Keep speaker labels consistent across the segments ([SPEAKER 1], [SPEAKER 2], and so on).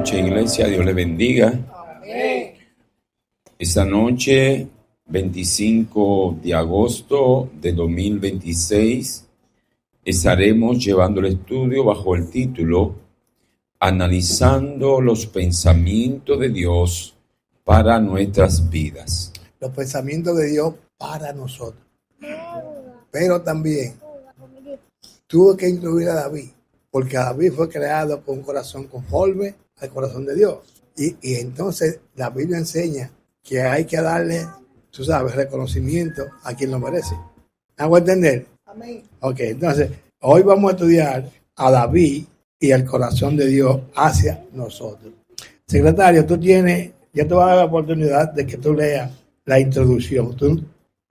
[SPEAKER 1] noches, iglesia. Dios le bendiga.
[SPEAKER 2] Amén.
[SPEAKER 1] Esta noche, 25 de agosto de 2026, estaremos llevando el estudio bajo el título Analizando los pensamientos de Dios para nuestras vidas.
[SPEAKER 2] Los pensamientos de Dios para nosotros. Pero también tuvo que incluir a David, porque David fue creado con un corazón conforme al corazón de Dios. Y entonces la Biblia enseña que hay que darle, tú sabes, reconocimiento a quien lo merece. ¿Hago entender? Amén. Ok, entonces hoy vamos a estudiar a David y el corazón de Dios hacia nosotros. Secretario, tú tienes, ya te voy a dar la oportunidad de que tú leas la introducción.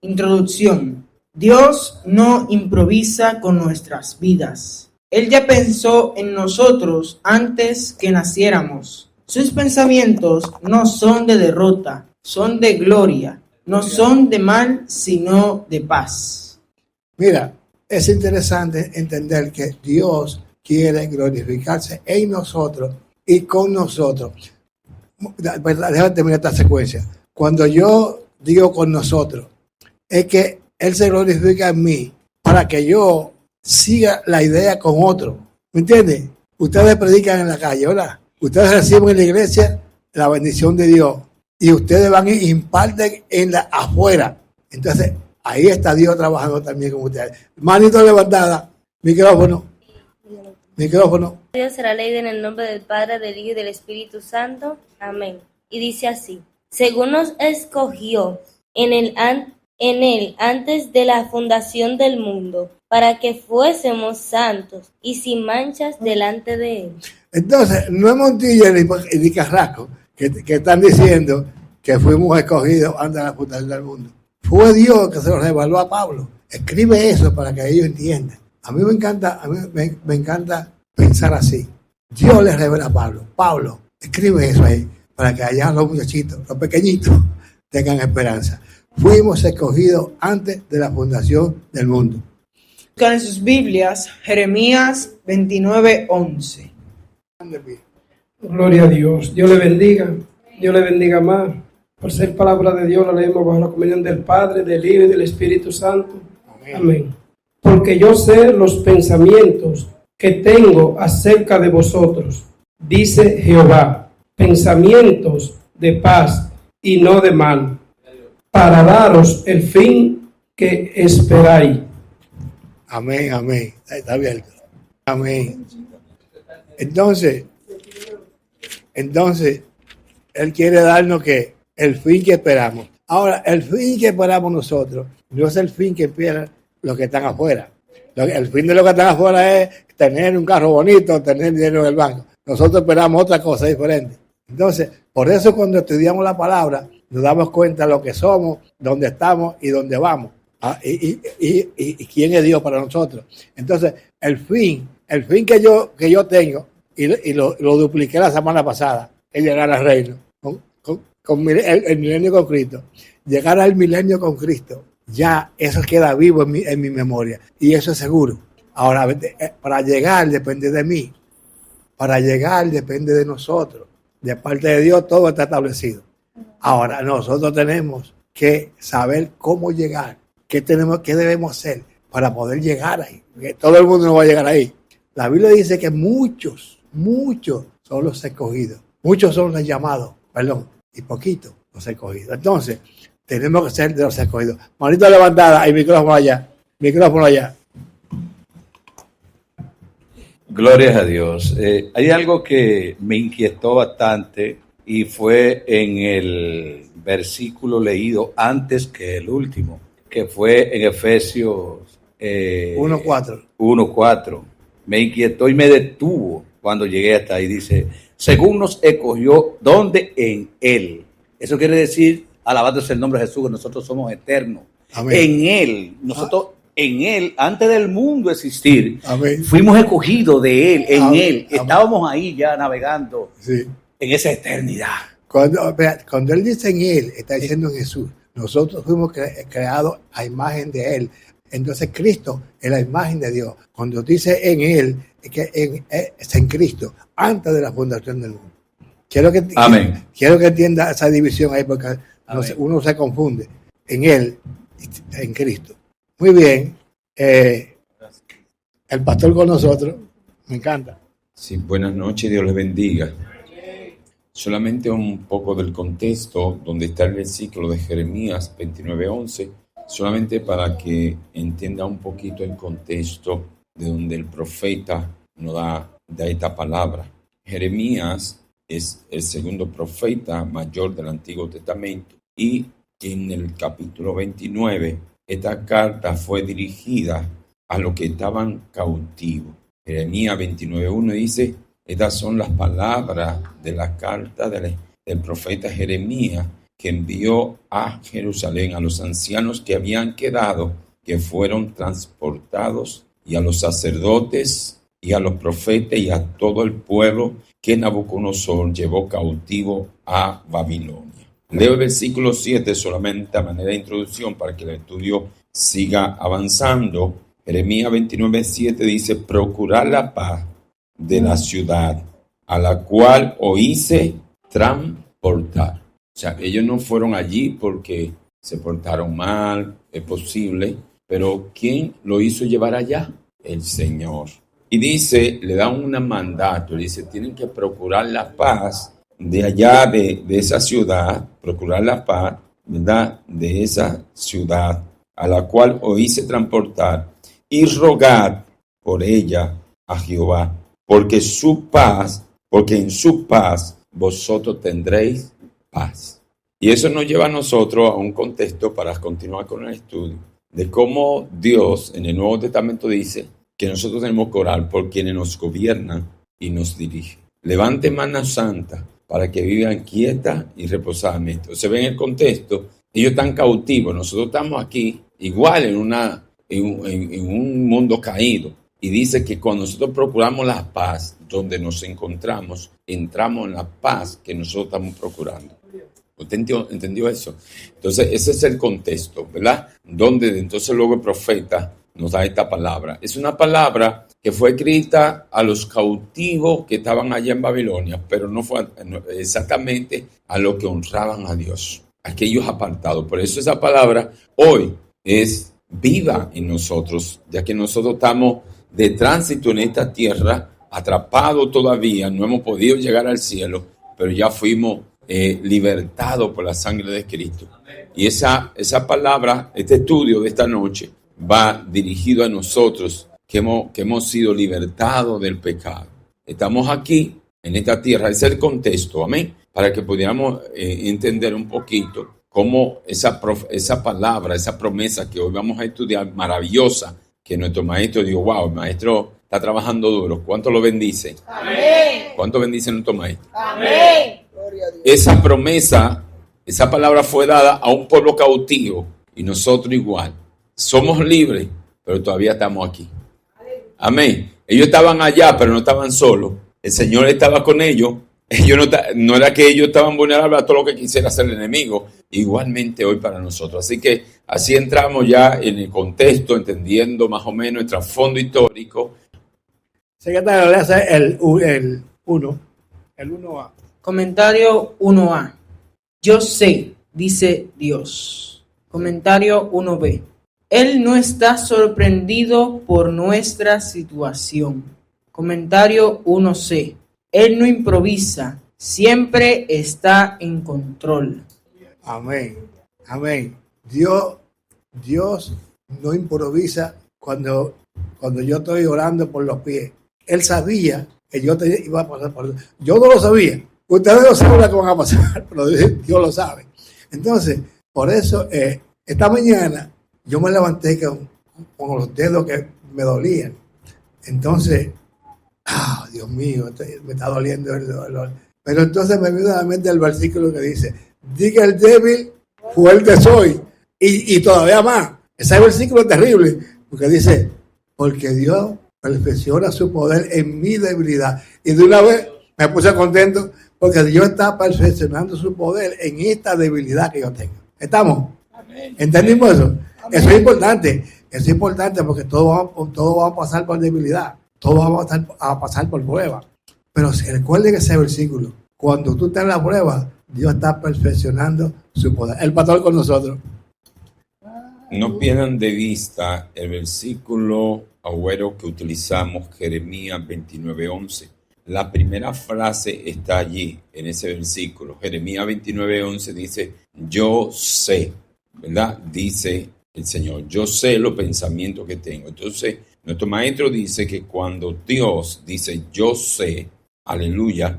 [SPEAKER 3] Introducción. Dios no improvisa con nuestras vidas. Él ya pensó en nosotros antes que naciéramos. Sus pensamientos no son de derrota, son de gloria. No son de mal, sino de paz.
[SPEAKER 2] Mira, es interesante entender que Dios quiere glorificarse en nosotros y con nosotros. Déjame terminar esta secuencia. Cuando yo digo con nosotros, es que Él se glorifica en mí para que yo siga la idea con otro. ¿Me entiendes? Ustedes predican en la calle, ¿verdad? Ustedes reciben en la iglesia la bendición de Dios y ustedes van y imparten en la afuera. Entonces, ahí está Dios trabajando también con ustedes. Manito levantada, micrófono.
[SPEAKER 4] Dios será leído en el nombre del Padre, del Hijo y del Espíritu Santo. Amén. Y dice así: según nos escogió en él antes de la fundación del mundo, para que fuésemos santos y sin manchas delante de él.
[SPEAKER 2] Entonces, no es Montilla ni Carrasco que están diciendo que fuimos escogidos antes de la fundación del mundo. Fue Dios que se lo reveló a Pablo. Escribe eso para que ellos entiendan. A mí me encanta pensar así. Dios le revela a Pablo. Pablo, escribe eso ahí para que allá los muchachitos, los pequeñitos, tengan esperanza. Fuimos escogidos antes de la fundación del mundo.
[SPEAKER 3] Buscan en sus Biblias Jeremías 29:11.
[SPEAKER 5] Gloria a Dios. Dios le bendiga. Dios le bendiga más. Por ser palabra de Dios, la leemos bajo la comunión del Padre, del Hijo y del Espíritu Santo. Amén. Porque yo sé los pensamientos que tengo acerca de vosotros, dice Jehová, pensamientos de paz y no de mal, para daros el fin que esperáis.
[SPEAKER 2] Amén, amén. Está abierto. Amén. Entonces, Él quiere darnos que el fin que esperamos. Ahora, el fin que esperamos nosotros no es el fin que esperan los que están afuera. El fin de los que están afuera es tener un carro bonito, tener dinero en el banco. Nosotros esperamos otra cosa diferente. Entonces, por eso cuando estudiamos la palabra, nos damos cuenta de lo que somos, dónde estamos y dónde vamos. Y quién es Dios para nosotros. Entonces, el fin que yo tengo, y lo dupliqué la semana pasada, es llegar al reino, con el milenio con Cristo. Llegar al milenio con Cristo, ya eso queda vivo en mi memoria, y eso es seguro. Ahora, para llegar depende de mí, para llegar depende de nosotros. De parte de Dios todo está establecido. Ahora, nosotros tenemos que saber cómo llegar, qué debemos hacer para poder llegar ahí. Porque todo el mundo no va a llegar ahí. La Biblia dice que muchos son los escogidos. Muchos son los llamados, y poquitos los escogidos. Entonces, tenemos que ser de los escogidos. Manito levantada y micrófono allá.
[SPEAKER 1] Gloria a Dios. Hay algo que me inquietó bastante y fue en el versículo leído antes que el último, que fue en Efesios
[SPEAKER 2] 1:4.
[SPEAKER 1] 1:4. Me inquietó y me detuvo cuando llegué hasta ahí. Dice, según nos escogió, ¿dónde? En Él. Eso quiere decir, alabado sea el nombre de Jesús, que nosotros somos eternos. Amén. En Él, en Él, antes del mundo existir, amén, fuimos escogidos de Él, en amén, Él. Amén. Estábamos ahí ya navegando, sí, en esa eternidad.
[SPEAKER 2] Cuando Él dice en Él, está diciendo en Jesús. Nosotros fuimos creados a imagen de Él. Entonces Cristo es la imagen de Dios. Cuando dice en Él, es que es en Cristo, antes de la fundación del mundo.
[SPEAKER 1] Amén.
[SPEAKER 2] Quiero que entienda esa división ahí, porque
[SPEAKER 1] Amén.
[SPEAKER 2] uno se confunde en Él, en Cristo. Muy bien. El pastor con nosotros, me encanta.
[SPEAKER 6] Sí, buenas noches, Dios les bendiga. Solamente un poco del contexto donde está el versículo de Jeremías 29:11, solamente para que entienda un poquito el contexto de donde el profeta nos da esta palabra. Jeremías es el segundo profeta mayor del Antiguo Testamento y en el capítulo 29 esta carta fue dirigida a los que estaban cautivos. Jeremías 29:1 dice: estas son las palabras de la carta del profeta Jeremías que envió a Jerusalén a los ancianos que habían quedado, que fueron transportados, y a los sacerdotes y a los profetas y a todo el pueblo que Nabucodonosor llevó cautivo a Babilonia. Leo el versículo 7 solamente a manera de introducción para que el estudio siga avanzando. Jeremías 29:7 dice: procurad la paz de la ciudad a la cual os hice transportar. O sea, ellos no fueron allí porque se portaron mal, es posible, pero ¿quién lo hizo llevar allá? El Señor. Y dice, le da un mandato, dice, tienen que procurar la paz de allá, de esa ciudad, procurar la paz, ¿verdad?, de esa ciudad a la cual os hice transportar, y rogad por ella a Jehová, porque en su paz vosotros tendréis paz. Y eso nos lleva a nosotros a un contexto para continuar con el estudio de cómo Dios en el Nuevo Testamento dice que nosotros tenemos que orar por quienes nos gobiernan y nos dirigen. Levanten mano santa para que vivan quieta y reposadamente. O sea, ven el contexto, ellos están cautivos, nosotros estamos aquí igual en un mundo caído. Y dice que cuando nosotros procuramos la paz donde nos encontramos, entramos en la paz que nosotros estamos procurando. ¿Usted entendió eso? Entonces, ese es el contexto, ¿verdad? Donde entonces luego el profeta nos da esta palabra. Es una palabra que fue escrita a los cautivos que estaban allá en Babilonia, pero no fue exactamente a los que honraban a Dios, aquellos apartados. Por eso esa palabra hoy es viva en nosotros, ya que nosotros estamos de tránsito en esta tierra, atrapados todavía, no hemos podido llegar al cielo, pero ya fuimos libertados por la sangre de Cristo. Y esa palabra, este estudio de esta noche, va dirigido a nosotros que hemos sido libertados del pecado. Estamos aquí, en esta tierra, ese es el contexto, amén, para que pudiéramos entender un poquito cómo esa palabra, esa promesa que hoy vamos a estudiar, maravillosa, que nuestro maestro dijo, wow, el maestro está trabajando duro. ¿Cuánto lo bendice? Amén. ¿Cuánto bendice nuestro maestro? Amén. Esa promesa, esa palabra fue dada a un pueblo cautivo y nosotros igual. Somos libres, pero todavía estamos aquí. Amén. Ellos estaban allá, pero no estaban solos. El Señor estaba con ellos. No era que ellos estaban vulnerables a todo lo que quisiera hacer el enemigo. Igualmente hoy para nosotros. Así que así entramos ya en el contexto, entendiendo más o menos el trasfondo histórico.
[SPEAKER 2] Secretario, le hace el 1A.
[SPEAKER 3] Comentario 1A. Yo sé, dice Dios. Comentario 1B. Él no está sorprendido por nuestra situación. Comentario 1C. Él no improvisa, siempre está en control.
[SPEAKER 2] Amén. Amén. Dios no improvisa cuando yo estoy orando por los pies. Él sabía que yo iba a pasar por eso. Yo no lo sabía. Ustedes no saben lo que van a pasar, pero Dios lo sabe. Entonces, por eso, esta mañana yo me levanté con los dedos que me dolían. Entonces, Dios mío, me está doliendo el dolor. Pero entonces me vino a la mente el versículo que dice, diga el débil, fuerte soy. Y todavía más. Ese versículo es terrible, porque dice, porque Dios perfecciona su poder en mi debilidad. Y de una vez me puse contento, porque Dios está perfeccionando su poder en esta debilidad que yo tengo. ¿Estamos? Amén. ¿Entendimos eso? Amén. Eso es importante. Eso es importante porque todos vamos a pasar por debilidad. Todos vamos a pasar por prueba. Pero recuerden ese versículo. cuando tú estás en la prueba, Dios está perfeccionando su poder. El pastor con nosotros.
[SPEAKER 6] No pierdan de vista el versículo agüero que utilizamos, Jeremías 29:11. La primera frase está allí, en ese versículo. Jeremías 29:11 dice, yo sé, ¿verdad? Dice el Señor, yo sé los pensamientos que tengo. Entonces, nuestro maestro dice que cuando Dios dice, yo sé, aleluya,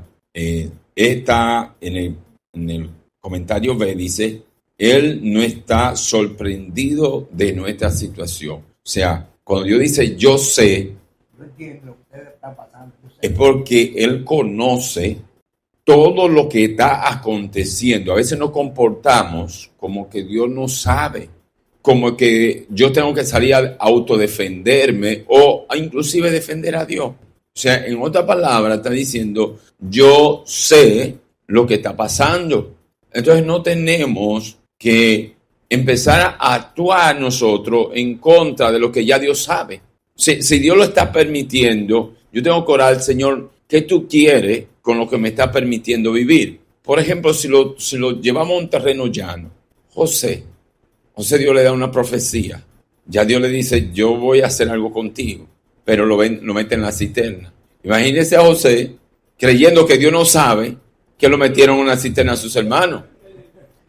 [SPEAKER 6] está en el comentario B, dice, Él no está sorprendido de nuestra situación. O sea, cuando Dios dice, yo sé, es porque Él conoce todo lo que está aconteciendo. A veces nos comportamos como que Dios no sabe, como que yo tengo que salir a autodefenderme o a inclusive defender a Dios. O sea, en otra palabra está diciendo, yo sé lo que está pasando. Entonces no tenemos que empezar a actuar nosotros en contra de lo que ya Dios sabe. Si Dios lo está permitiendo, yo tengo que orar al Señor, ¿qué tú quieres con lo que me está permitiendo vivir? Por ejemplo, si lo llevamos a un terreno llano, José Dios le da una profecía. Ya Dios le dice, yo voy a hacer algo contigo, pero lo mete en la cisterna. Imagínese a José creyendo que Dios no sabe que lo metieron en una cisterna a sus hermanos.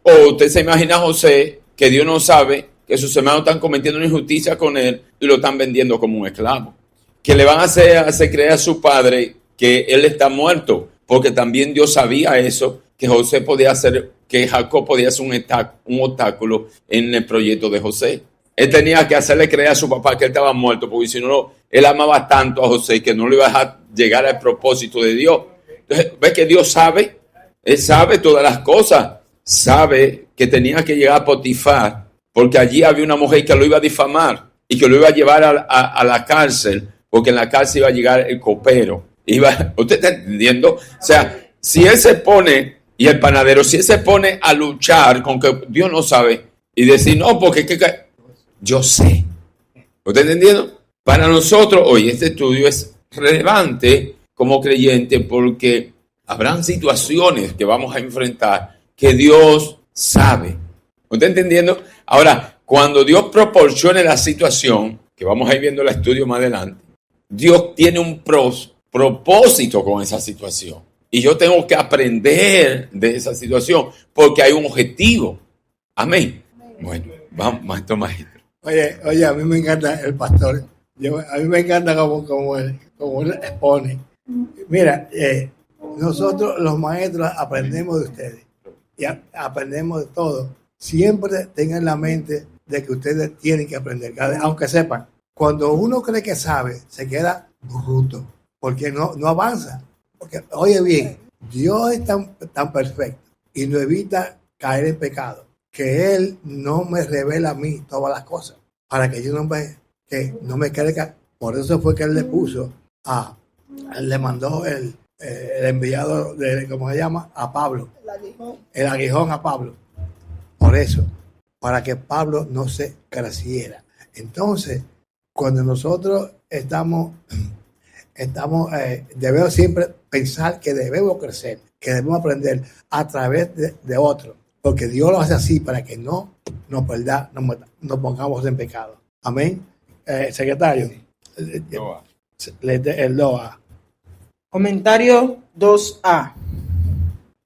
[SPEAKER 6] O usted se imagina a José que Dios no sabe que sus hermanos están cometiendo una injusticia con él y lo están vendiendo como un esclavo. Que le van a hacer creer a su padre que él está muerto, porque también Dios sabía eso, que José podía hacer, que Jacob podía ser un obstáculo en el proyecto de José. Él tenía que hacerle creer a su papá que él estaba muerto, porque si no, él amaba tanto a José que no le iba a dejar llegar al propósito de Dios. Entonces, ves que Dios sabe, Él sabe todas las cosas, sabe que tenía que llegar a Potifar, porque allí había una mujer que lo iba a difamar y que lo iba a llevar a la cárcel, porque en la cárcel iba a llegar el copero. ¿Usted está entendiendo? O sea, si él se pone, y el panadero, si él se pone a luchar con que Dios no sabe y decir, no, porque yo sé. ¿Usted está entendiendo? Para nosotros, hoy este estudio es relevante como creyente porque habrán situaciones que vamos a enfrentar que Dios sabe. ¿Usted está entendiendo? Ahora, cuando Dios proporcione la situación, que vamos a ir viendo el estudio más adelante, Dios tiene un propósito con esa situación. Y yo tengo que aprender de esa situación porque hay un objetivo. Amén. Bueno, vamos, maestro.
[SPEAKER 2] Oye, a mí me encanta el pastor. A mí me encanta como él expone. Mira, nosotros los maestros aprendemos de ustedes y aprendemos de todo. Siempre tengan en la mente de que ustedes tienen que aprender, aunque sepan. Cuando uno cree que sabe, se queda bruto, porque no avanza. Porque, oye bien, Dios es tan perfecto y no evita caer en pecado, que Él no me revela a mí todas las cosas, para que yo no me caiga. Por eso fue que Él le puso Él le mandó el enviado, ¿cómo se llama? A Pablo. El aguijón a Pablo. Por eso, para que Pablo no se creciera. Entonces, cuando nosotros debemos siempre pensar que debemos crecer, que debemos aprender a través de otros, porque Dios lo hace así para que no nos pongamos en pecado. Amén. Secretario, el DOA.
[SPEAKER 3] Comentario 2A.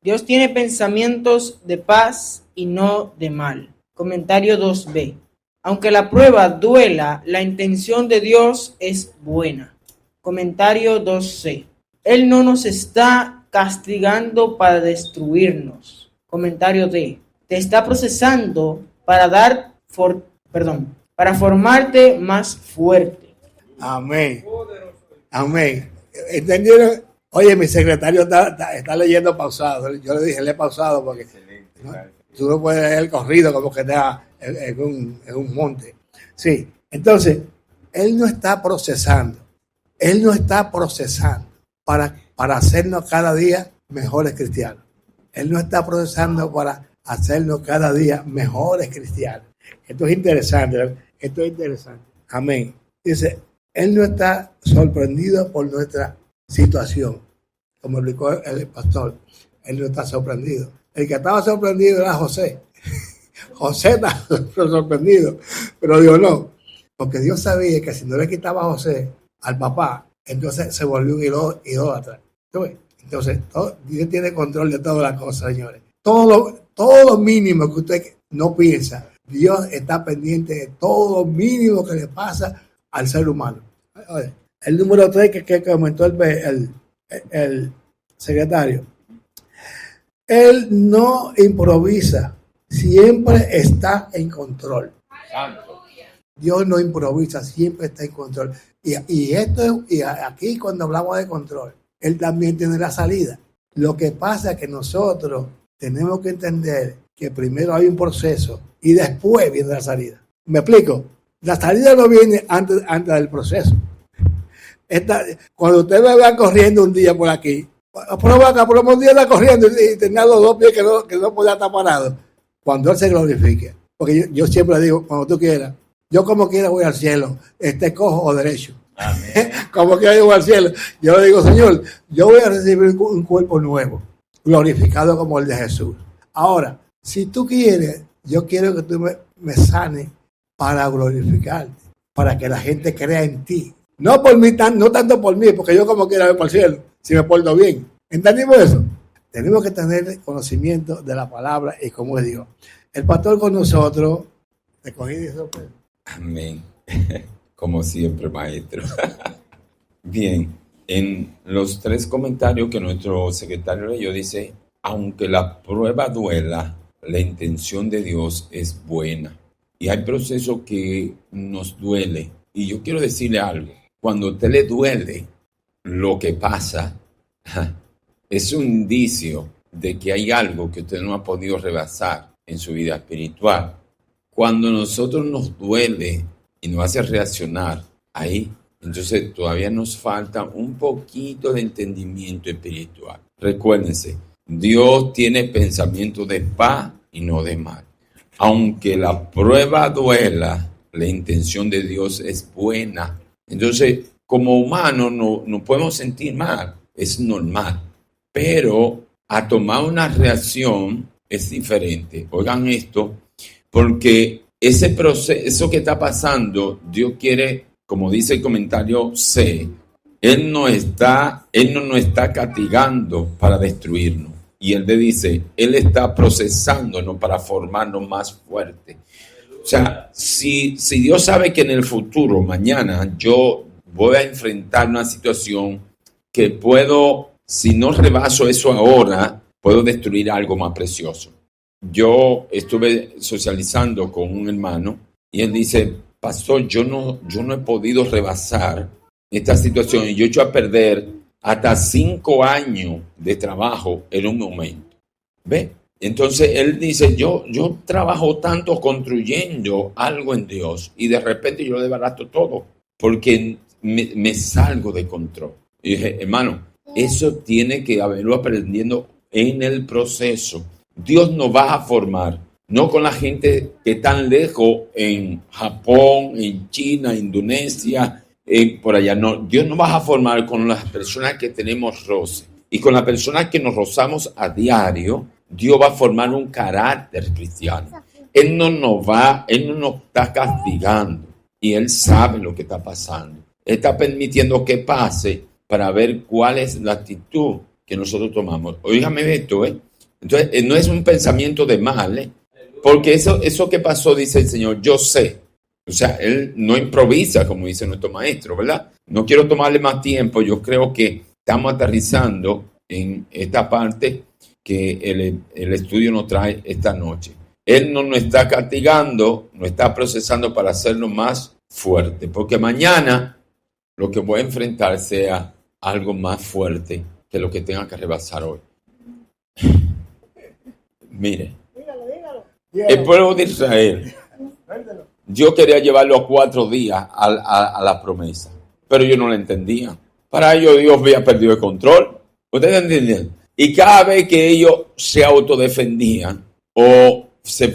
[SPEAKER 3] Dios tiene pensamientos de paz y no de mal. Comentario 2B. Aunque la prueba duela, la intención de Dios es buena. Comentario 2C. Él no nos está castigando para destruirnos. Comentario D. Te está procesando para para formarte más fuerte.
[SPEAKER 2] Amén. Amén. ¿Entendieron? Oye, mi secretario está leyendo pausado. Yo le dije, lee pausado porque tú no puedes leer corrido como que está en un monte. Sí, entonces, Él no está procesando. Él no está procesando para hacernos cada día mejores cristianos. Él no está procesando para hacernos cada día mejores cristianos. Esto es interesante. Amén. Dice, Él no está sorprendido por nuestra situación, como explicó el pastor. él no está sorprendido. El que estaba sorprendido era José. José estaba sorprendido, pero Dios no, porque Dios sabía que si no le quitaba a José al papá, entonces se volvió un idólatra. Entonces, Dios tiene control de todas las cosas, señores. Todo lo mínimo que usted no piensa, Dios está pendiente de todo lo mínimo que le pasa al ser humano. El número 3 que comentó el secretario. Él no improvisa, siempre está en control. Dios no improvisa, siempre está en control. Y aquí cuando hablamos de control, Él también tiene la salida. Lo que pasa es que nosotros tenemos que entender que primero hay un proceso y después viene la salida. ¿Me explico? La salida no viene antes del proceso. Cuando usted me vea corriendo un día por aquí, por un día está corriendo y tenía los dos pies que no podía estar parado. Cuando Él se glorifique. Porque yo siempre digo, cuando tú quieras, yo como quiera voy al cielo, cojo o derecho. Como quiera yo voy al cielo. Yo le digo, Señor, yo voy a recibir un cuerpo nuevo, glorificado como el de Jesús. Ahora, si tú quieres, yo quiero que tú me sanes para glorificarte, para que la gente crea en ti. No por mí, no tanto por mí, porque yo como quiera voy para el cielo, si me porto bien. ¿Entendimos eso? Tenemos que tener conocimiento de la palabra y como les digo, el pastor con nosotros, te cogí de sorpresa.
[SPEAKER 6] Amén. Como siempre, maestro. Bien, en los 3 comentarios que nuestro secretario leyó dice, aunque la prueba duela, la intención de Dios es buena. Y hay procesos que nos duele. Y yo quiero decirle algo. Cuando a usted le duele lo que pasa, es un indicio de que hay algo que usted no ha podido rebasar en su vida espiritual. Cuando a nosotros nos duele y nos hace reaccionar ahí, entonces todavía nos falta un poquito de entendimiento espiritual. Recuérdense, Dios tiene pensamiento de paz y no de mal. Aunque la prueba duela, la intención de Dios es buena. Entonces, como humanos no podemos sentir mal, es normal. Pero a tomar una reacción es diferente. Oigan esto, porque ese proceso que está pasando, Dios quiere, como dice el comentario C, Él no nos está castigando para destruirnos. Y Él le dice, Él está procesándonos para formarnos más fuertes. O sea, si Dios sabe que en el futuro, mañana, yo voy a enfrentar una situación que puedo, si no rebaso eso ahora, puedo destruir algo más precioso. Yo estuve socializando con un hermano y él dice, pastor, yo no he podido rebasar esta situación y yo he hecho a perder hasta 5 años de trabajo en un momento. ¿Ve? Entonces él dice, yo trabajo tanto construyendo algo en Dios y de repente yo desbarato todo porque me salgo de control. Y dije, hermano, eso tiene que haberlo aprendiendo en el proceso. Dios nos va a formar, no con la gente que está lejos en Japón, en China, Indonesia, por allá. No, Dios nos va a formar con las personas que tenemos roce. Y con las personas que nos rozamos a diario, Dios va a formar un carácter cristiano. Él no nos está castigando y Él sabe lo que está pasando. Él está permitiendo que pase para ver cuál es la actitud que nosotros tomamos. Óigame esto, Entonces, no es un pensamiento de mal, porque eso que pasó, dice el Señor, yo sé. O sea, Él no improvisa, como dice nuestro maestro, ¿verdad? No quiero tomarle más tiempo. Yo creo que estamos aterrizando en esta parte que el estudio nos trae esta noche. Él no nos está castigando, nos está procesando para hacernos más fuerte, porque mañana lo que voy a enfrentar sea algo más fuerte que lo que tenga que rebasar hoy. Mire, el pueblo de Israel, Dios quería llevarlo a 4 días a la promesa, pero ellos no la entendían. Para ellos Dios había perdido el control. ¿Ustedes entienden? Y cada vez que ellos se autodefendían o se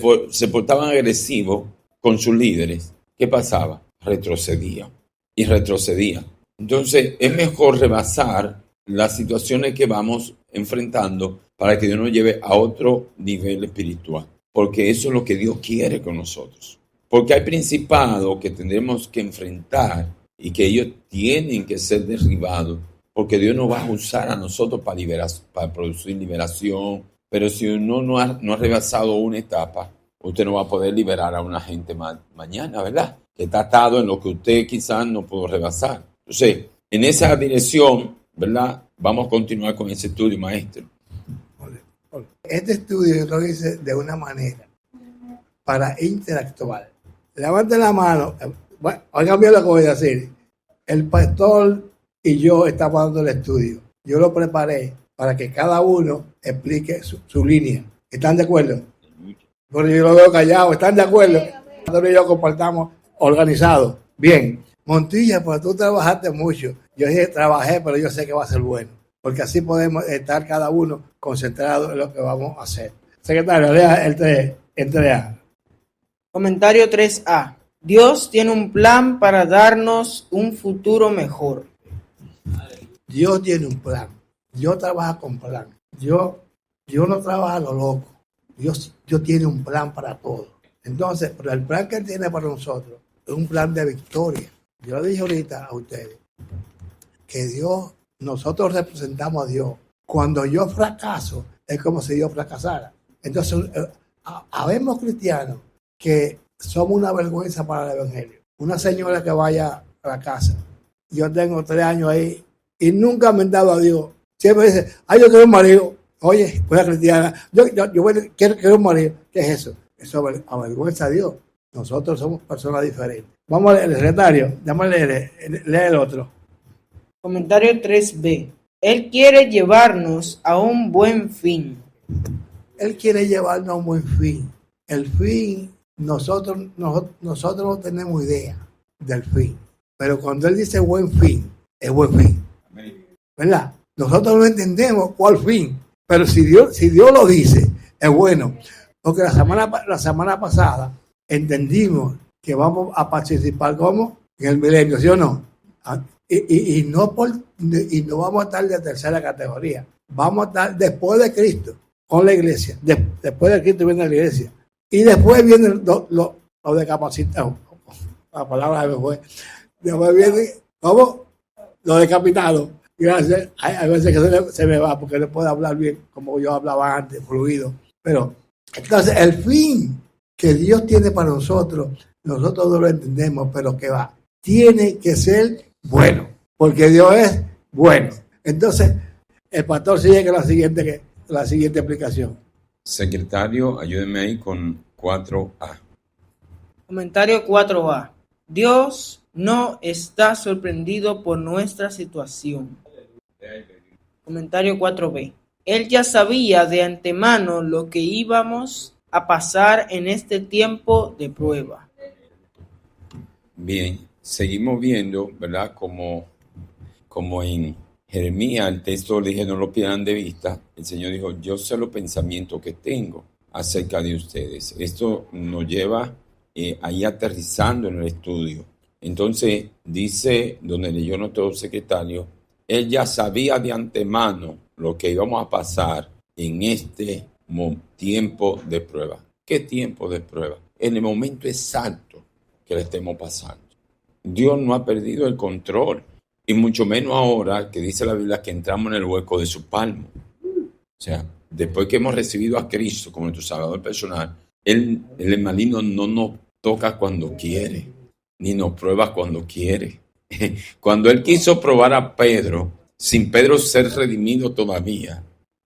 [SPEAKER 6] portaban agresivos con sus líderes, ¿qué pasaba? Retrocedían y retrocedían. Entonces es mejor rebasar las situaciones que vamos enfrentando para que Dios nos lleve a otro nivel espiritual. Porque eso es lo que Dios quiere con nosotros. Porque hay principados que tendremos que enfrentar y que ellos tienen que ser derribados. Porque Dios nos va a usar a nosotros para producir liberación. Pero si uno no ha rebasado una etapa, usted no va a poder liberar a una gente mañana, ¿verdad? Que está atado en lo que usted quizás no pudo rebasar. Entonces, en esa dirección, ¿verdad? Vamos a continuar con ese estudio, maestro.
[SPEAKER 2] Este estudio yo lo hice de una manera para interactuar. Levanten la mano. Bueno, oigan bien lo que voy a decir. El pastor y yo estamos dando el estudio. Yo lo preparé para que cada uno explique su línea. ¿Están de acuerdo? Porque yo lo veo callado. ¿Están de acuerdo? Nosotros y yo compartamos organizados. Bien. Montilla, pues tú trabajaste mucho. Yo dije, trabajé, pero yo sé que va a ser bueno. Porque así podemos estar cada uno concentrado en lo que vamos a hacer. Secretario, lea el 3A.
[SPEAKER 3] Comentario 3A. Dios tiene un plan para darnos un futuro mejor.
[SPEAKER 2] Dios tiene un plan. Dios trabaja con plan. Dios no trabaja a lo loco. Dios tiene un plan para todo. Entonces, pero el plan que Él tiene para nosotros es un plan de victoria. Yo le dije ahorita a ustedes que nosotros representamos a Dios. Cuando yo fracaso, es como si Dios fracasara. Entonces, habemos cristianos que somos una vergüenza para el evangelio. Una señora que vaya a la casa, yo tengo 3 años ahí y nunca me han dado a Dios. Siempre dice, yo quiero un marido. Oye, una cristiana, yo quiero un marido. ¿Qué es eso? Eso avergüenza a Dios. Nosotros somos personas diferentes. Vamos a leer el secretario, vamos a leer el otro.
[SPEAKER 3] Comentario 3B. Él quiere llevarnos a un buen fin.
[SPEAKER 2] Él quiere llevarnos a un buen fin. El fin, nosotros no tenemos idea del fin. Pero cuando Él dice buen fin, es buen fin. ¿Verdad? Nosotros no entendemos cuál fin. Pero si Dios lo dice, es bueno. Porque la semana pasada entendimos que vamos a participar como en el milenio, ¿sí o no? Y no vamos a estar de tercera categoría. Vamos a estar después de Cristo con la iglesia. Después de Cristo viene la iglesia. Y después vienen los decapacitados. La palabra me fue. Después viene, ¿cómo? Los decapitados. Gracias. Hay veces que se me va porque no puedo hablar bien como yo hablaba antes, fluido. Pero, entonces, el fin que Dios tiene para nosotros no lo entendemos, pero que tiene que ser bueno, porque Dios es bueno. Entonces, el pastor sigue con la siguiente explicación.
[SPEAKER 6] Secretario, ayúdeme ahí con 4A.
[SPEAKER 3] Comentario 4A. Dios no está sorprendido por nuestra situación. Comentario 4B. Él ya sabía de antemano lo que íbamos a pasar en este tiempo de prueba.
[SPEAKER 6] Bien, seguimos viendo, ¿verdad? Como en Jeremías, el texto le dije, no lo pierdan de vista. El Señor dijo, yo sé los pensamientos que tengo acerca de ustedes. Esto nos lleva ahí aterrizando en el estudio. Entonces, dice, donde leyó nuestro secretario, él ya sabía de antemano lo que íbamos a pasar en este tiempo de prueba. ¿Qué tiempo de prueba? En el momento exacto que le estemos pasando. Dios no ha perdido el control, y mucho menos ahora que dice la Biblia que entramos en el hueco de su palmo. O sea, después que hemos recibido a Cristo como nuestro Salvador personal, el maligno no nos toca cuando quiere, ni nos prueba cuando quiere. Cuando Él quiso probar a Pedro, sin Pedro ser redimido todavía,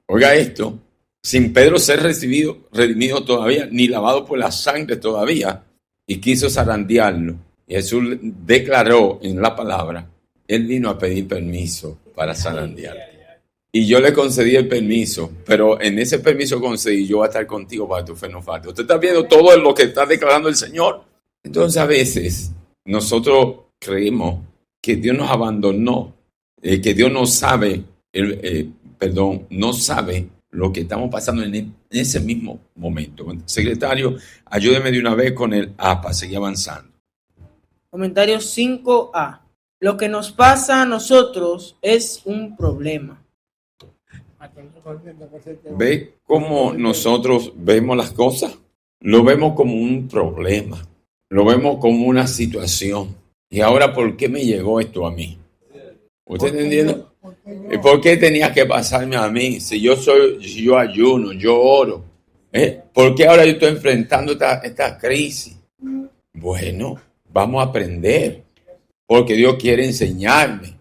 [SPEAKER 6] oiga esto, sin Pedro ser redimido todavía, ni lavado por la sangre todavía, y quiso zarandearlo. Y Jesús declaró en la palabra, Él vino a pedir permiso para zarandearte. Y yo le concedí el permiso, pero en ese permiso concedí, yo voy a estar contigo para que tu fe no falte. Usted está viendo todo lo que está declarando el Señor. Entonces a veces nosotros creemos que Dios nos abandonó, que Dios no sabe, no sabe lo que estamos pasando en ese mismo momento. Secretario, ayúdeme de una vez con el APA, seguir avanzando.
[SPEAKER 3] Comentario 5A. Lo que nos pasa a nosotros es un problema.
[SPEAKER 6] ¿Ve cómo nosotros vemos las cosas? Lo vemos como un problema, lo vemos como una situación. Y ahora, ¿por qué me llegó esto a mí? ¿Usted está entendiendo? ¿Y por qué tenía que pasarme a mí? Si yo ayuno, yo oro. ¿Por qué ahora yo estoy enfrentando esta crisis? Bueno, vamos a aprender, porque Dios quiere enseñarme,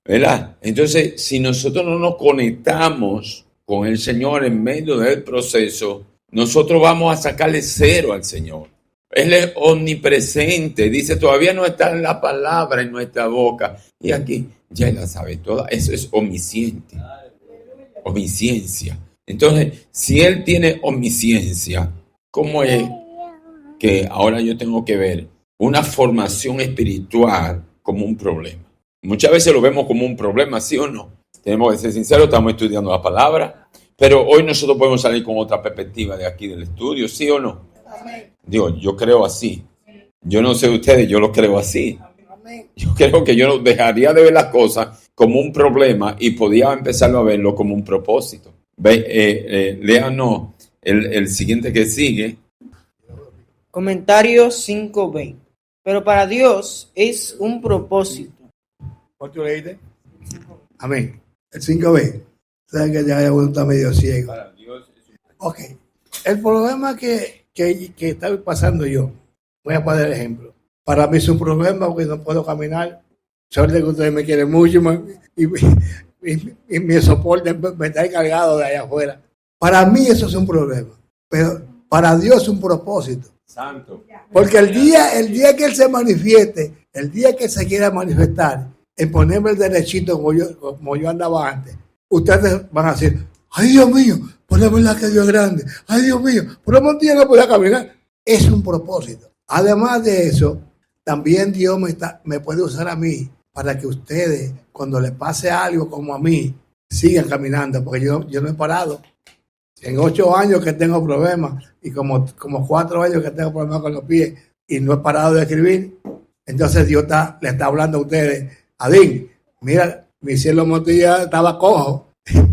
[SPEAKER 6] ¿verdad? Entonces, si nosotros no nos conectamos con el Señor en medio del proceso, nosotros vamos a sacarle cero al Señor. Él es omnipresente, dice, todavía no está en la palabra en nuestra boca. Y aquí ya la sabe toda, eso es omnisciente, omnisciencia. Entonces, si Él tiene omnisciencia, ¿cómo es que ahora yo tengo que ver una formación espiritual como un problema? Muchas veces lo vemos como un problema, ¿sí o no? Tenemos que ser sinceros, estamos estudiando la palabra, pero hoy nosotros podemos salir con otra perspectiva de aquí del estudio, ¿sí o no? Digo, yo creo así. Yo no sé ustedes, yo lo creo así. Yo creo que yo dejaría de ver las cosas como un problema y podía empezarlo a verlo como un propósito. Léanos el siguiente que sigue.
[SPEAKER 3] Comentario 5b. Pero para Dios es un propósito.
[SPEAKER 2] ¿Cuánto leíste? Amén. El 5b. Sabes que ya uno está medio ciego. Ok. El problema que está pasando yo, voy a poner ejemplo. Para mí es un problema porque no puedo caminar. Suerte que ustedes me quieren mucho y mi soporte me está encargado de allá afuera. Para mí eso es un problema, pero para Dios es un propósito.
[SPEAKER 6] Santo.
[SPEAKER 2] Porque el día que Él se manifieste, el día que se quiera manifestar, en ponerme el derechito como yo andaba antes, ustedes van a decir, ay Dios mío, por la verdad que Dios es grande, ay Dios mío, por la montaña no podía caminar. Es un propósito. Además de eso, también Dios me puede usar a mí para que ustedes, cuando les pase algo como a mí, sigan caminando, porque yo no he parado. En 8 años que tengo problemas y como 4 años que tengo problemas con los pies y no he parado de escribir, entonces Dios le está hablando a ustedes. Adín, mira, mi cielo Montilla estaba cojo,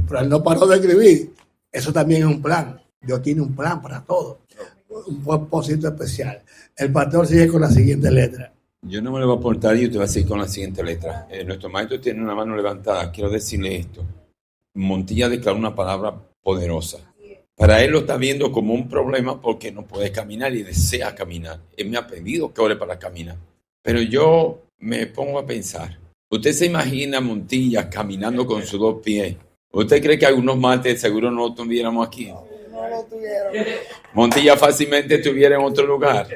[SPEAKER 2] pero él no paró de escribir. Eso también es un plan. Dios tiene un plan para todo. Un propósito especial. El pastor sigue con la siguiente letra.
[SPEAKER 6] Yo no me lo voy a aportar y usted va a seguir con la siguiente letra. Nuestro maestro tiene una mano levantada. Quiero decirle esto. Montilla declaró una palabra poderosa. Para él lo está viendo como un problema porque no puede caminar y desea caminar. Él me ha pedido que ore para caminar. Pero yo me pongo a pensar. ¿Usted se imagina Montilla caminando con sus 2 pies? ¿Usted cree que algunos martes seguro no lo tuviéramos aquí?
[SPEAKER 2] No lo tuvieron.
[SPEAKER 6] Montilla fácilmente estuviera en otro lugar.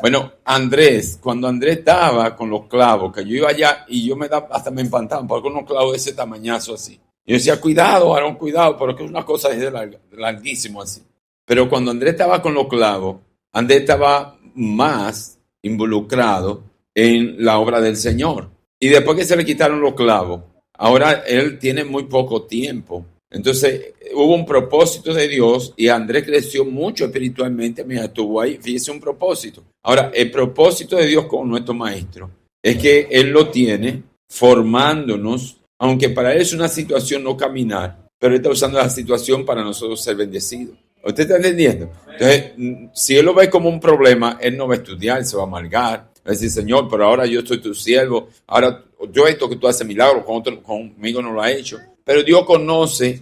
[SPEAKER 6] Bueno, Andrés, cuando Andrés estaba con los clavos, que yo iba allá y yo hasta me empantaba porque unos clavos de ese tamañazo así. Yo decía, cuidado, Aarón, cuidado, pero que una cosa es de larguísimo así. Pero cuando Andrés estaba con los clavos, Andrés estaba más involucrado en la obra del Señor. Y después que se le quitaron los clavos, ahora él tiene muy poco tiempo. Entonces hubo un propósito de Dios y Andrés creció mucho espiritualmente mientras estuvo ahí. Fíjese, un propósito. Ahora, el propósito de Dios con nuestro maestro es que Él lo tiene formándonos, aunque para Él es una situación no caminar, pero Él está usando la situación para nosotros ser bendecidos. ¿Usted está entendiendo? Entonces, si Él lo ve como un problema, Él no va a estudiar, se va a amargar. Va a decir, Señor, pero ahora yo soy tu siervo, ahora yo esto que tú haces milagros, conmigo no lo ha hecho. Pero Dios conoce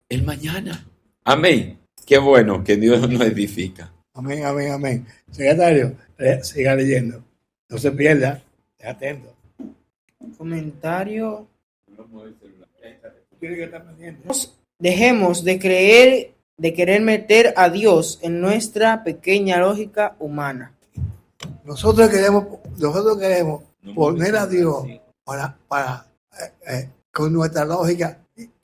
[SPEAKER 6] el mañana. Amén. Qué bueno que Dios nos edifica.
[SPEAKER 2] Amén, amén, amén. Secretario, siga leyendo. No se pierda. Esté atento.
[SPEAKER 3] Comentario.
[SPEAKER 2] Tiene que estar pendiente.
[SPEAKER 3] Dejemos de querer meter a Dios en nuestra pequeña lógica humana.
[SPEAKER 2] Nosotros queremos poner a Dios con nuestra lógica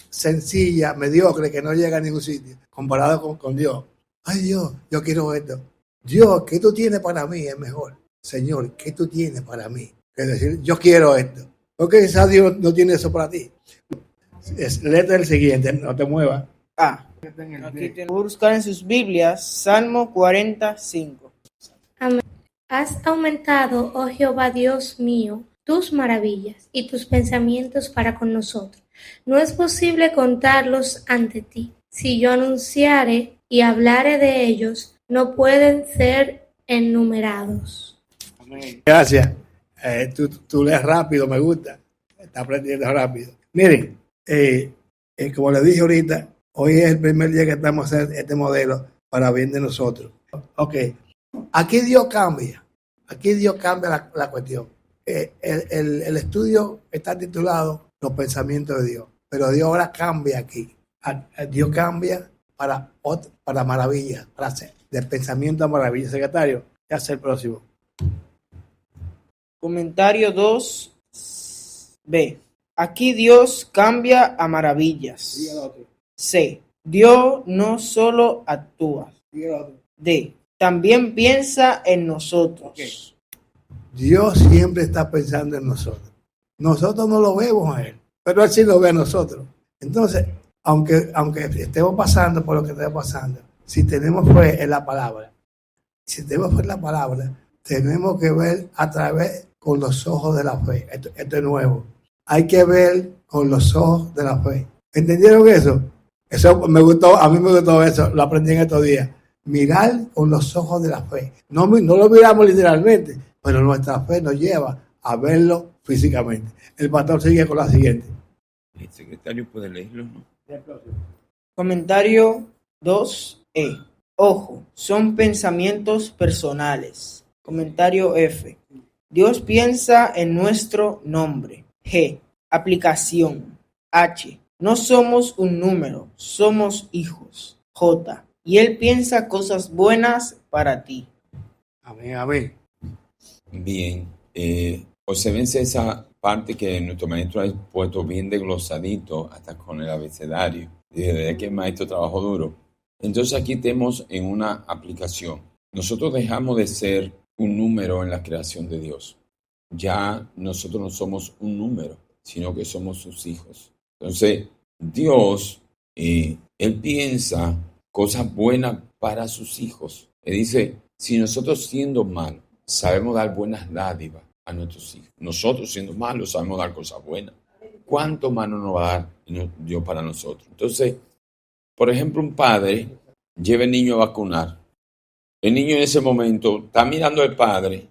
[SPEAKER 2] sencilla, mediocre, que no llega a ningún sitio, comparado con Dios. Ay Dios, yo quiero esto. Dios, ¿qué tú tienes para mí? Es mejor. Señor, ¿qué tú tienes para mí? Es decir, yo quiero esto. Porque quizás Dios no tiene eso para ti. Léete el siguiente, no te muevas.
[SPEAKER 3] Aquí tenemos que buscar en sus Biblias Salmo 45.
[SPEAKER 7] Amén. Has aumentado, oh Jehová Dios mío, tus maravillas y tus pensamientos para con nosotros. No es posible contarlos ante ti. Si yo anunciare y hablare de ellos, no pueden ser enumerados.
[SPEAKER 2] Gracias. Tú lees rápido, me gusta. Está aprendiendo rápido. Miren, como les dije ahorita, hoy es el primer día que estamos haciendo este modelo para bien de nosotros. Ok, aquí Dios cambia. Aquí Dios cambia la cuestión. El estudio está titulado Los pensamientos de Dios, pero Dios ahora cambia aquí. Dios cambia para maravillas, para hacer de pensamiento a maravilla. Secretario, ¿qué hace el próximo?
[SPEAKER 3] Comentario 2b. Aquí Dios cambia a maravillas. C. Dios no solo actúa. D. También piensa en nosotros.
[SPEAKER 2] Okay. Dios siempre está pensando en nosotros. Nosotros no lo vemos a Él, pero Él sí lo ve a nosotros. Entonces, aunque estemos pasando por lo que estemos pasando, si tenemos fe en la palabra, tenemos que ver a través con los ojos de la fe. Esto es nuevo. Hay que ver con los ojos de la fe. ¿Entendieron eso? Eso me gustó, a mí me gustó eso, lo aprendí en estos días. Mirar con los ojos de la fe. No lo miramos literalmente, pero nuestra fe nos lleva a verlo físicamente. El pastor sigue con la siguiente.
[SPEAKER 6] El secretario puede leerlo, ¿no?
[SPEAKER 3] Comentario 2e. Ojo, son pensamientos personales. Comentario F. Dios piensa en nuestro nombre. G. Aplicación. H. No somos un número, somos hijos. J. Y Él piensa cosas buenas para ti.
[SPEAKER 2] Amén, amén.
[SPEAKER 6] Bien, observense esa parte que nuestro maestro ha puesto bien desglosadito, hasta con el abecedario. Desde que el maestro trabajó duro. Entonces aquí tenemos en una aplicación. Nosotros dejamos de ser un número en la creación de Dios. Ya nosotros no somos un número, sino que somos sus hijos. Entonces, Dios, Él piensa cosas buenas para sus hijos. Él dice, si nosotros siendo malos, sabemos dar buenas dádivas a nuestros hijos. Nosotros siendo malos sabemos dar cosas buenas. ¿Cuánto más no nos va a dar Dios para nosotros? Entonces, por ejemplo, un padre lleva al niño a vacunar. El niño en ese momento está mirando al padre,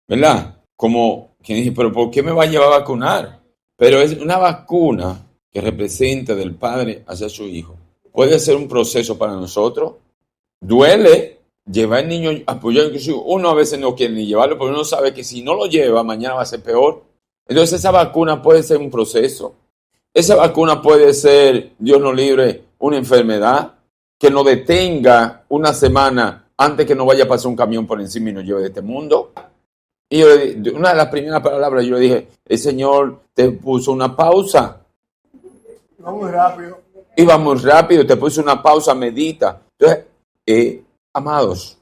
[SPEAKER 6] ¿verdad? Como quien dice, pero ¿por qué me va a llevar a vacunar? Pero es una vacuna que representa del padre hacia su hijo. Puede ser un proceso para nosotros. Duele llevar al niño a apoyar. Inclusive uno a veces no quiere ni llevarlo porque uno sabe que si no lo lleva, mañana va a ser peor. Entonces esa vacuna puede ser un proceso. Esa vacuna puede ser, Dios nos libre, una enfermedad que nos detenga una semana antes que no vaya a pasar un camión por encima y nos lleve de este mundo. Y yo, una de las primeras palabras, yo le dije, el Señor te puso una pausa.
[SPEAKER 2] Va muy rápido.
[SPEAKER 6] Iba muy rápido, te puso una pausa, medita. Entonces, amados,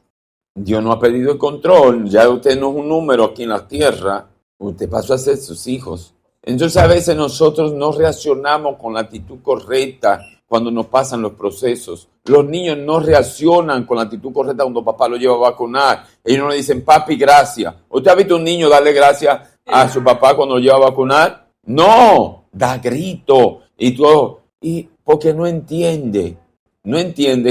[SPEAKER 6] Dios no ha perdido el control. Ya usted no es un número aquí en la tierra. Usted pasó a ser sus hijos. Entonces, a veces nosotros no reaccionamos con la actitud correcta cuando nos pasan los procesos. Los niños no reaccionan con la actitud correcta cuando papá lo lleva a vacunar. Ellos no le dicen, papi, gracias. ¿Usted ha visto un niño darle gracias a su papá cuando lo lleva a vacunar? No, da grito y todo. Y porque no entiende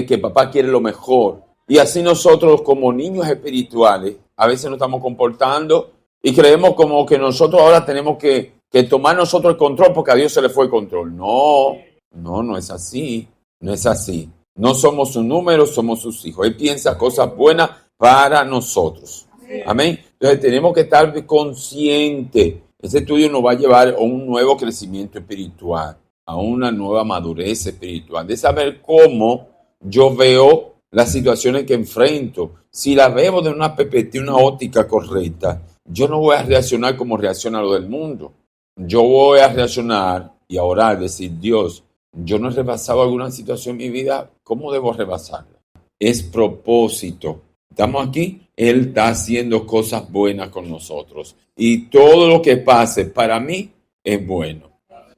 [SPEAKER 6] que papá quiere lo mejor. Y así nosotros como niños espirituales a veces nos estamos comportando y creemos como que nosotros ahora tenemos que tomar nosotros el control porque a Dios se le fue el control. No es así. No es así. No somos un número, somos sus hijos. Él piensa cosas buenas para nosotros. Amén. Entonces tenemos que estar conscientes. Ese estudio nos va a llevar a un nuevo crecimiento espiritual, a una nueva madurez espiritual, de saber cómo yo veo las situaciones que enfrento. Si las veo de una perspectiva, una óptica correcta, yo no voy a reaccionar como reacciona lo del mundo. Yo voy a reaccionar y a orar, decir, Dios, yo no he rebasado alguna situación en mi vida, ¿cómo debo rebasarla? Es propósito. ¿Estamos aquí? Él está haciendo cosas buenas con nosotros. Y todo lo que pase para mí es bueno.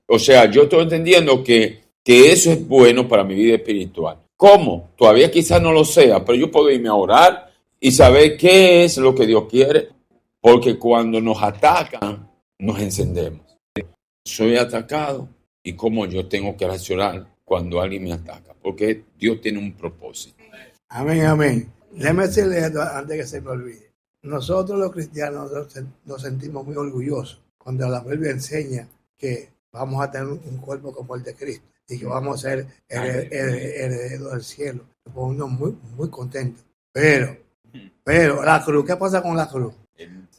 [SPEAKER 6] O sea, yo estoy entendiendo que eso es bueno para mi vida espiritual. ¿Cómo? Todavía quizás no lo sea, pero yo puedo irme a orar y saber qué es lo que Dios quiere. Porque cuando nos atacan, nos encendemos. Soy atacado y cómo yo tengo que reaccionar cuando alguien me ataca, porque Dios tiene un propósito.
[SPEAKER 2] Amén, amén. Déjame decirle esto antes que se me olvide. Nosotros los cristianos nos sentimos muy orgullosos cuando la Biblia enseña que vamos a tener un cuerpo como el de Cristo y que vamos a ser herederos del cielo. Nos ponemos muy, muy contentos. Pero la cruz, ¿qué pasa con la cruz?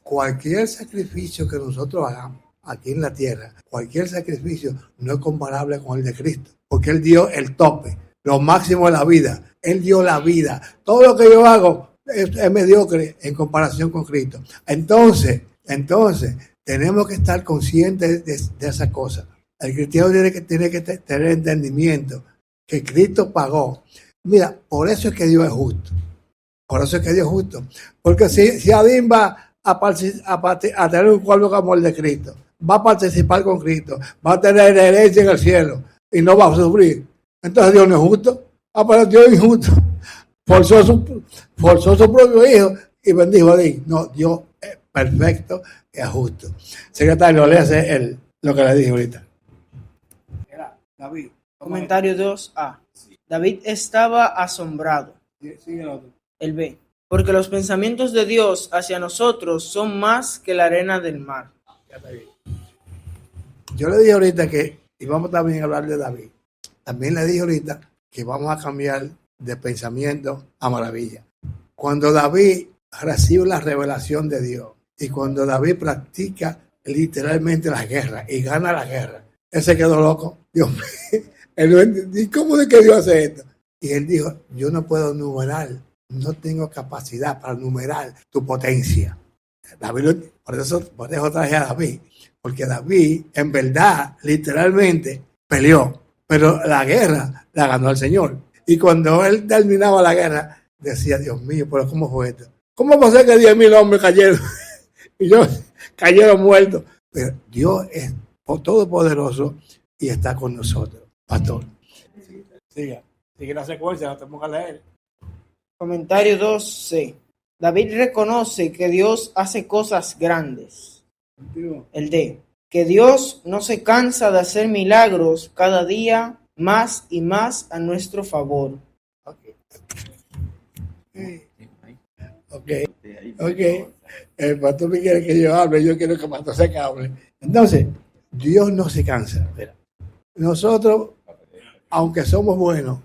[SPEAKER 2] Cualquier sacrificio que nosotros hagamos aquí en la tierra, cualquier sacrificio no es comparable con el de Cristo, porque Él dio el tope, lo máximo de la vida. Él dio la vida. Todo lo que yo hago es mediocre en comparación con Cristo. Entonces, tenemos que estar conscientes de esa cosa. El cristiano tiene que tener entendimiento que Cristo pagó. Mira, por eso es que Dios es justo. Por eso es que Dios es justo. Porque si Adín va a tener un cuerpo como el de Cristo, va a participar con Cristo, va a tener herencia en el cielo y no va a sufrir, entonces Dios no es justo. Pero Dios es injusto. Forzó su propio hijo y bendijo a Adín. No, Dios es perfecto y es justo. Secretario, léase lo que le dije ahorita. Era David.
[SPEAKER 3] Comentario 2a. David estaba asombrado.
[SPEAKER 2] Sigue el otro.
[SPEAKER 3] El B. Porque los pensamientos de Dios hacia nosotros son más que la arena del mar.
[SPEAKER 2] Yo le dije ahorita que, y vamos también a hablar de David, también le dije ahorita que vamos a cambiar de pensamiento a maravilla. Cuando David recibe la revelación de Dios y cuando David practica literalmente la guerra y gana la guerra, él se quedó loco. Dios mío, él no entendió, ¿cómo es que Dios hace esto? Y él dijo, yo no puedo numerar, no tengo capacidad para numerar tu potencia. David, por eso traje a David, porque David en verdad literalmente peleó, pero la guerra la ganó el Señor. Y cuando él terminaba la guerra, decía, Dios mío, pero ¿cómo fue esto? ¿Cómo pasó que 10,000 hombres cayeron? Y cayeron muertos. Pero Dios es todopoderoso y está con nosotros. Pastor. Sigue la secuencia, la tenemos que leer.
[SPEAKER 3] Comentario 2c. David reconoce que Dios hace cosas grandes. El D. Que Dios no se cansa de hacer milagros cada día más y más a nuestro favor.
[SPEAKER 2] Ok. El pastor me quiere que yo hable, yo quiero que el pastor se hable. Entonces, Dios no se cansa. Mira, nosotros, aunque somos buenos,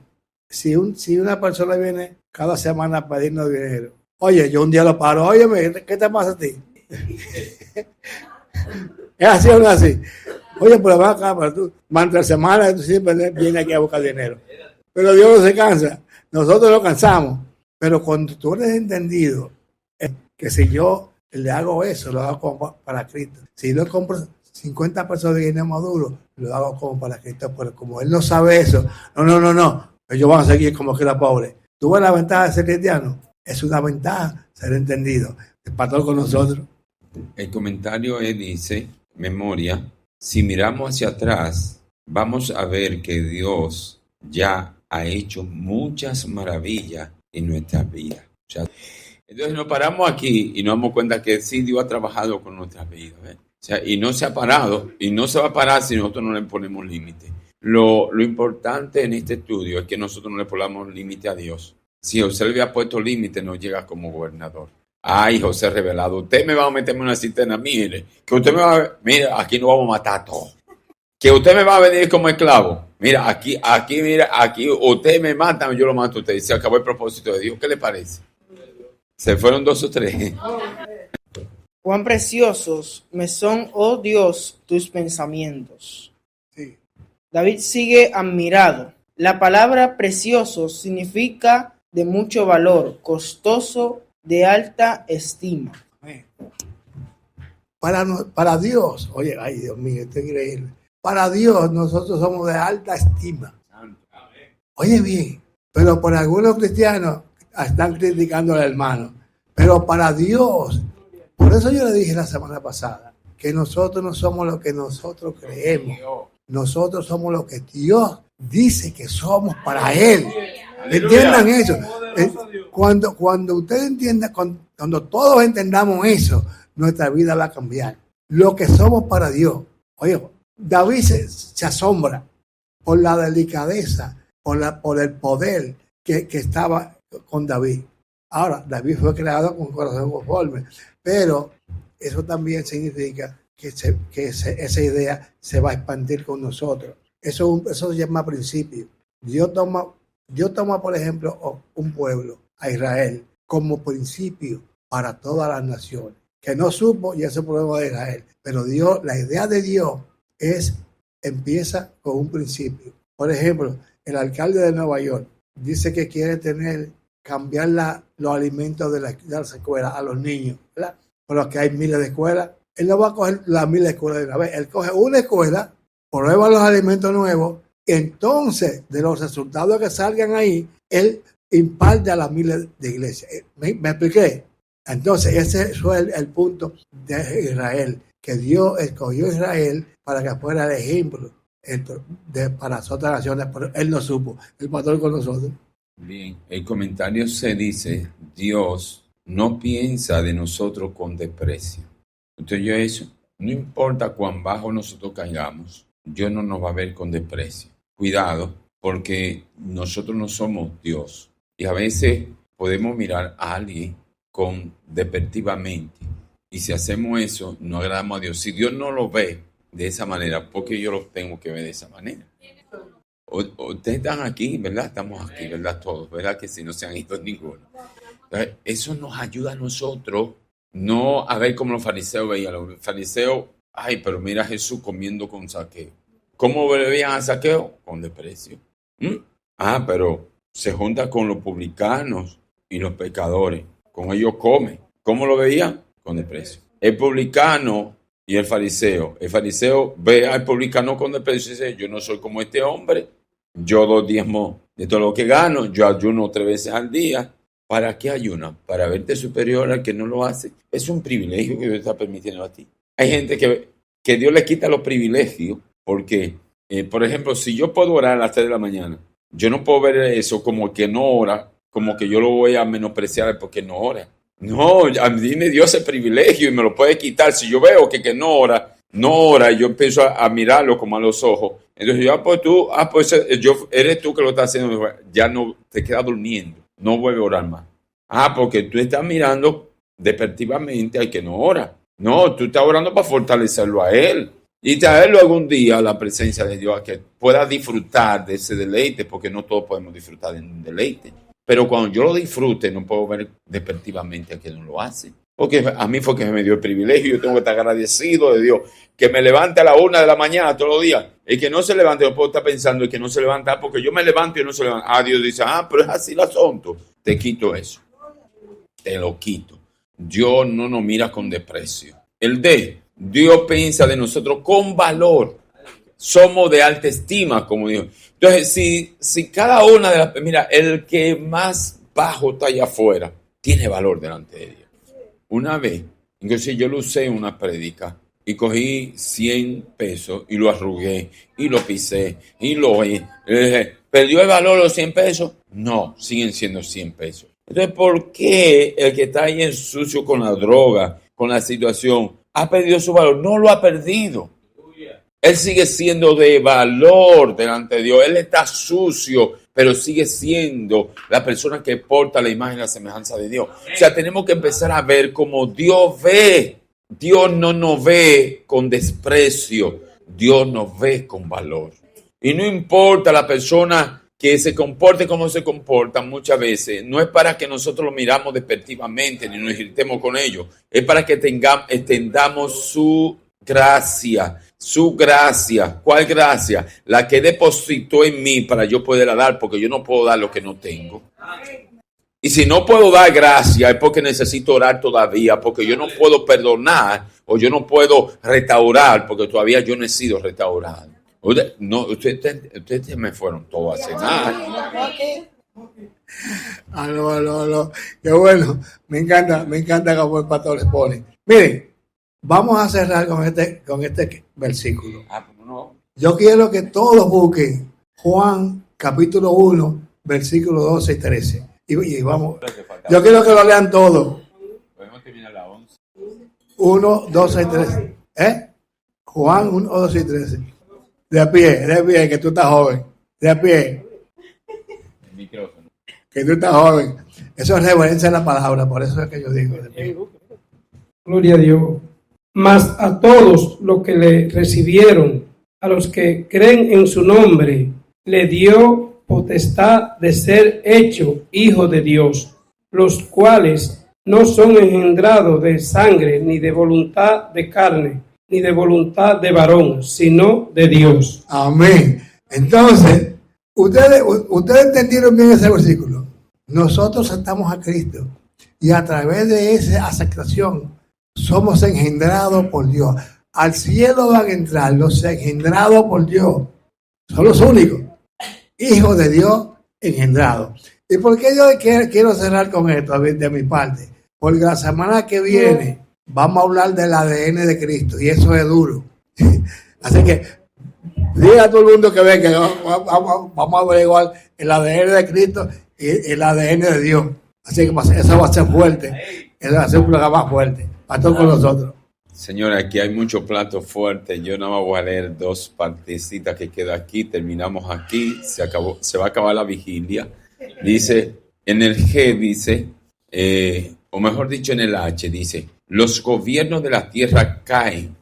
[SPEAKER 2] si una persona viene cada semana a pedirnos dinero, oye, yo un día lo paro, oye, ¿qué te pasa a ti? ¿Es así o no es así? Oye, pero va acá, pero tú, entre semanas, tú siempre vienes aquí a buscar dinero. Pero Dios no se cansa, nosotros lo cansamos. Pero cuando tú eres entendido, que si yo le hago eso, lo hago como para Cristo. Si yo compro 50 pesos de dinero maduro, lo hago como para Cristo. Pero como él no sabe eso, no, ellos van a seguir como que la pobre. ¿Tú ves la ventaja de ser cristiano? Es una ventaja ser entendido. El pastor con nosotros.
[SPEAKER 6] El comentario dice, memoria, si miramos hacia atrás, vamos a ver que Dios ya ha hecho muchas maravillas en nuestras vidas. O sea, entonces nos paramos aquí y nos damos cuenta que sí, Dios ha trabajado con nuestras vidas. O sea, y no se ha parado y no se va a parar si nosotros no le ponemos límite. Lo importante en este estudio es que nosotros no le ponemos límite a Dios. Si José le había puesto límite, no llega como gobernador. Ay, José revelado, usted me va a meterme en una cisterna, mire, que usted me va a... Mira, aquí nos vamos a matar todos. Que usted me va a venir como esclavo. Mira, aquí, usted me mata, yo lo mato a usted. Y se acabó el propósito de Dios. ¿Qué le parece? Se fueron 2 o 3.
[SPEAKER 3] Cuán preciosos me son, oh Dios, tus pensamientos.
[SPEAKER 2] Sí.
[SPEAKER 3] David sigue admirado. La palabra precioso significa de mucho valor, costoso, de alta estima.
[SPEAKER 2] Para Dios, oye, ay Dios mío, esto es increíble. Para Dios nosotros somos de alta estima. Oye bien, pero por algunos cristianos están criticando al hermano. Pero para Dios, por eso yo le dije la semana pasada, que nosotros no somos lo que nosotros creemos. Nosotros somos lo que Dios dice que somos para Él. Entiendan eso. Cuando ustedes entiendan, cuando todos entendamos eso, nuestra vida va a cambiar. lo que somos para Dios. Oye, David se asombra por la delicadeza, por el poder que estaba con David. Ahora, David fue creado con corazón conforme, pero eso también significa que esa idea se va a expandir con nosotros. Eso se llama principio. Dios toma, por ejemplo, un pueblo, a Israel, como principio para todas las naciones. Que no supo, y ese es el problema de Israel. Pero Dios, la idea de Dios empieza con un principio. Por ejemplo, el alcalde de Nueva York dice que quiere cambiar los alimentos de las escuelas a los niños, ¿verdad? Por lo que hay miles de escuelas. Él no va a coger las miles de escuelas de una vez. Él coge una escuela, prueba los alimentos nuevos, y entonces, de los resultados que salgan ahí, él imparte a las miles de iglesias. ¿Me expliqué? Entonces, ese fue el punto de Israel, que Dios escogió a Israel para que fuera el ejemplo para las otras naciones, pero él no supo, el pastor con nosotros.
[SPEAKER 6] Bien, el comentario se dice, Dios no piensa de nosotros con desprecio. Entonces eso, no importa cuán bajo nosotros caigamos, Dios no nos va a ver con desprecio. Cuidado, porque nosotros no somos Dios. Y a veces podemos mirar a alguien despectivamente. Y si hacemos eso, no agradamos a Dios. Si Dios no lo ve de esa manera, ¿por qué yo lo tengo que ver de esa manera? Ustedes están aquí, ¿verdad? Estamos aquí, ¿verdad? Todos, ¿verdad? Que si no se han ido ninguno. Entonces, eso nos ayuda a nosotros no a ver como los fariseos veían. Los fariseos, ay, pero mira a Jesús comiendo con Zaqueo. ¿Cómo veían a Zaqueo? Con desprecio. Pero se junta con los publicanos y los pecadores. Con ellos come. ¿Cómo lo veían? Con desprecio. El publicano y el fariseo ve al publicano con desprecio y dice, yo no soy como este hombre. Yo doy diezmo de todo lo que gano. Yo ayuno 3 veces al día. ¿Para qué ayunas? ¿Para verte superior al que no lo hace? Es un privilegio que Dios está permitiendo a ti. Hay gente que Dios le quita los privilegios porque, por ejemplo, si yo puedo orar a las 3 de la mañana, yo no puedo ver eso como que no ora, como que yo lo voy a menospreciar porque no ora. No, a mí me dio ese privilegio y me lo puede quitar. Si yo veo que no ora, y yo empiezo a mirarlo como a los ojos. Entonces eres tú que lo estás haciendo. Ya no te quedas durmiendo. No vuelve a orar más. Porque tú estás mirando despectivamente al que no ora. No, tú estás orando para fortalecerlo a él y traerlo algún día a la presencia de Dios, a que pueda disfrutar de ese deleite, porque no todos podemos disfrutar de un deleite. Pero cuando yo lo disfrute, no puedo ver despectivamente a quien no lo hace. Porque a mí fue que me dio el privilegio, yo tengo que estar agradecido de Dios, que me levante a las 1 de la mañana todos los días. El que no se levante, yo puedo estar pensando, el que no se levanta, porque yo me levanto y no se levanta. Dios dice, pero es así el asunto. Te quito eso. Te lo quito. Dios no nos mira con desprecio. Dios piensa de nosotros con valor. Somos de alta estima, como Dios. Entonces, si cada una de las... Mira, el que más bajo está allá afuera, tiene valor delante de Dios. Una vez, inclusive yo lo usé en una prédica y cogí 100 pesos y lo arrugué y lo pisé y lo oí. ¿Perdió el valor los 100 pesos? No, siguen siendo 100 pesos. Entonces, ¿por qué el que está ahí en sucio con la droga, con la situación, ha perdido su valor? No lo ha perdido. Él sigue siendo de valor delante de Dios. Él está sucio, pero sigue siendo la persona que porta la imagen y la semejanza de Dios. O sea, tenemos que empezar a ver como Dios ve. Dios no nos ve con desprecio. Dios nos ve con valor. Y no importa la persona que se comporte como se comporta muchas veces, no es para que nosotros lo miramos despectivamente ni nos irritemos con ellos. Es para que extendamos su gracia. Su gracia. ¿Cuál gracia? La que depositó en mí para yo poderla dar, porque yo no puedo dar lo que no tengo. Y si no puedo dar gracia es porque necesito orar todavía, porque yo no puedo perdonar o yo no puedo restaurar, porque todavía yo no he sido restaurado. Ustedes me fueron todos a cenar.
[SPEAKER 2] No. Qué bueno. Me encanta como el pastor les pone. Miren, vamos a cerrar con este versículo. Yo quiero que todos busquen Juan capítulo 1, versículos 12 y 13. Y vamos. Yo quiero que lo lean todos. 1, 12 y 13. Juan 1, 2 y 13. De pie, que tú estás joven. De pie.
[SPEAKER 6] El micrófono.
[SPEAKER 2] Que tú estás joven. Eso es reverencia a la palabra, por eso es que yo digo. De pie.
[SPEAKER 5] Gloria a Dios. Mas a todos los que le recibieron, a los que creen en su nombre, le dio potestad de ser hecho hijo de Dios, los cuales no son engendrados de sangre, ni de voluntad de carne, ni de voluntad de varón, sino de Dios.
[SPEAKER 2] Amén. Entonces, ustedes entendieron bien ese versículo. Nosotros aceptamos a Cristo y a través de esa aceptación somos engendrados por Dios. Al cielo van a entrar los engendrados por Dios. Son los únicos hijos de Dios engendrados. ¿Y por qué yo quiero cerrar con esto de mi parte? Porque la semana que viene vamos a hablar del ADN de Cristo y eso es duro. Así que diga a todo el mundo que ve que vamos a averiguar el ADN de Cristo y el ADN de Dios. Así que eso va a ser fuerte. Eso va a ser un programa fuerte para todos con nosotros.
[SPEAKER 6] Señora, aquí hay muchos platos fuertes. Yo nada más voy a leer 2 partecitas que queda aquí. Terminamos aquí. Se va a acabar la vigilia. Dice, en el G dice, o mejor dicho en el H, dice, los gobiernos de la tierra caen,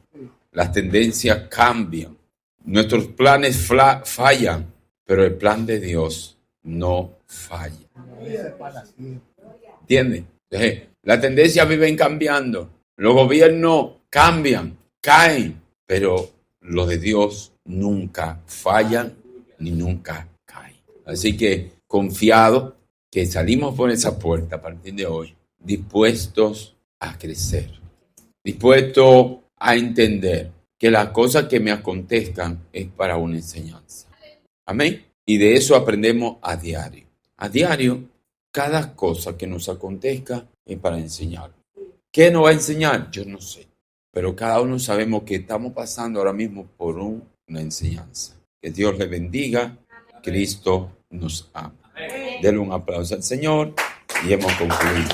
[SPEAKER 6] las tendencias cambian, nuestros planes fallan, pero el plan de Dios no falla. ¿Entiendes? Entonces, las tendencias viven cambiando, los gobiernos cambian, caen, pero los de Dios nunca fallan ni nunca caen. Así que confiado que salimos por esa puerta a partir de hoy, dispuestos a crecer, dispuestos a entender que las cosas que me acontezcan es para una enseñanza. Amén. Y de eso aprendemos a diario. A diario, cada cosa que nos acontezca es para enseñar. ¿Qué nos va a enseñar? Yo no sé. Pero cada uno sabemos que estamos pasando ahora mismo por una enseñanza. Que Dios le bendiga. Cristo nos ama. Denle un aplauso al Señor y hemos concluido.